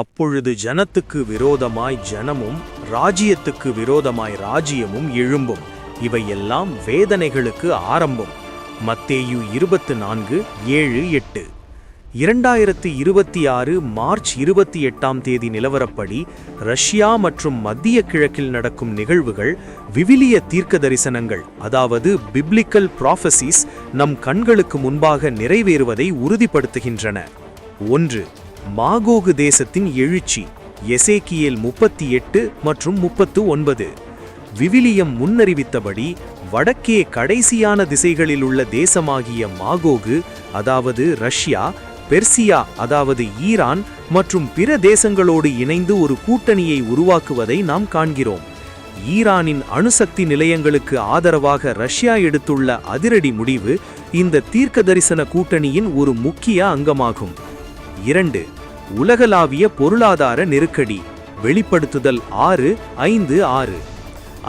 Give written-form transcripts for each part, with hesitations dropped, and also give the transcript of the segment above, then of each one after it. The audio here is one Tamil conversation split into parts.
அப்பொழுது ஜனத்துக்கு விரோதமாய் ஜனமும் ராஜ்யத்துக்கு விரோதமாய் ராஜ்யமும் எழும்பும். இவையெல்லாம் வேதனைகளுக்கு ஆரம்பம். மத்தேயு 24:7-8. 2026 மார்ச் 28 நிலவரப்படி ரஷ்யா மற்றும் மத்திய கிழக்கில் நடக்கும் நிகழ்வுகள் விவிலிய தீர்க்க தரிசனங்கள், அதாவது பிப்ளிக்கல் ப்ராஃபசிஸ், நம் கண்களுக்கு முன்பாக நிறைவேறுவதை உறுதிப்படுத்துகின்றன. 1. மாகோகு தேசத்தின் எழுச்சி. எசேக்கியேல் 38 மற்றும் 39. விவிலியம் முன்னறிவித்தபடி வடக்கே கடைசியான திசைகளில் உள்ள தேசமாகிய மாகோகு, அதாவது ரஷ்யா, பெர்சியா அதாவது ஈரான் மற்றும் பிற தேசங்களோடு இணைந்து ஒரு கூட்டணியை உருவாக்குவதை நாம் காண்கிறோம். ஈரானின் அணுசக்தி நிலையங்களுக்கு ஆதரவாக ரஷ்யா எடுத்துள்ள அதிரடி முடிவு இந்த தீர்க்க தரிசன கூட்டணியின் ஒரு முக்கிய அங்கமாகும். 2. உலகளாவிய பொருளாதார நெருக்கடி. வெளிப்படுத்துதல் 6:5-6.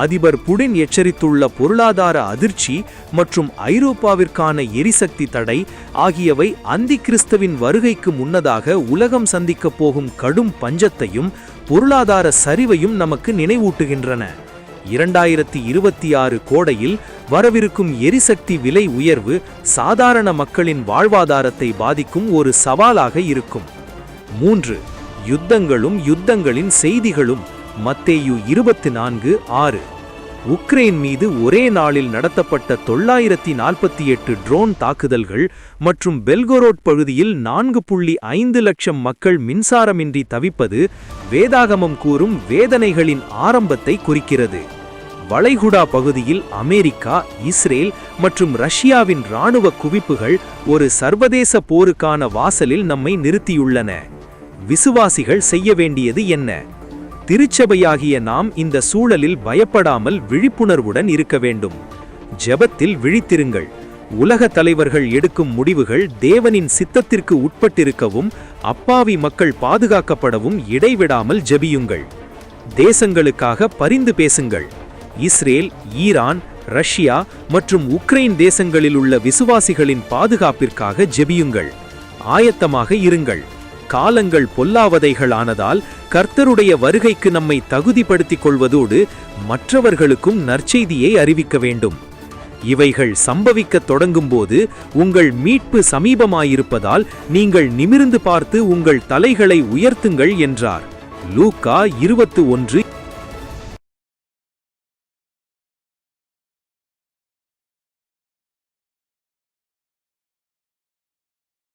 அதிபர் புடின் எச்சரித்துள்ள பொருளாதார அதிர்ச்சி மற்றும் ஐரோப்பாவிற்கான எரிசக்தி தடை ஆகியவை அந்தி கிறிஸ்துவின் வருகைக்கு முன்னதாக உலகம் சந்திக்கப் போகும் கடும் பஞ்சத்தையும் பொருளாதார சரிவையும் நமக்கு நினைவூட்டுகின்றன. 2026 கோடையில் வரவிருக்கும் எரிசக்தி விலை உயர்வு சாதாரண மக்களின் வாழ்வாதாரத்தை பாதிக்கும் ஒரு சவாலாக இருக்கும். 3. யுத்தங்களும் யுத்தங்களின் செய்திகளும். மத்தேயு 24:6. உக்ரைன் மீது ஒரே நாளில் நடத்தப்பட்ட 948 ட்ரோன் தாக்குதல்கள் மற்றும் பெல்கோரோட் பகுதியில் 4.5 லட்சம் மக்கள் மின்சாரமின்றி தவிப்பது வேதாகமம் கூறும் வேதனைகளின் ஆரம்பத்தை குறிக்கிறது. வளைகுடா பகுதியில் அமெரிக்கா, இஸ்ரேல் மற்றும் ரஷ்யாவின் இராணுவ குவிப்புகள் ஒரு சர்வதேச போருக்கான வாசலில் நம்மை நிறுத்தியுள்ளன. விசுவாசிகள் செய்ய வேண்டியது என்ன? திருச்சபையாகிய நாம் இந்த சூழலில் பயப்படாமல் விழிப்புணர்வுடன் இருக்க வேண்டும். ஜெபத்தில் விழித்திருங்கள். உலக தலைவர்கள் எடுக்கும் முடிவுகள் தேவனின் சித்தத்திற்கு உட்பட்டிருக்கவும் அப்பாவி மக்கள் பாதுகாக்கப்படவும் இடைவிடாமல் ஜெபியுங்கள். தேசங்களுக்காக பரிந்து பேசுங்கள். இஸ்ரேல், ஈரான், ரஷ்யா மற்றும் உக்ரைன் தேசங்களில் உள்ள விசுவாசிகளின் பாதுகாப்பிற்காக ஜெபியுங்கள். ஆயத்தமாக இருங்கள். காலங்கள் பொல்லாவதைகளானதால் கர்த்தருடைய வருகைக்கு நம்மை தகுதிப்படுத்திக் கொள்வதோடு மற்றவர்களுக்கும் நற்செய்தியை அறிவிக்க வேண்டும். இவைகள் சம்பவிக்கத் தொடங்கும்போது உங்கள் மீட்பு சமீபமாயிருப்பதால் நீங்கள் நிமிர்ந்து பார்த்து உங்கள் தலைகளை உயர்த்துங்கள் என்றார். லூக்கா 21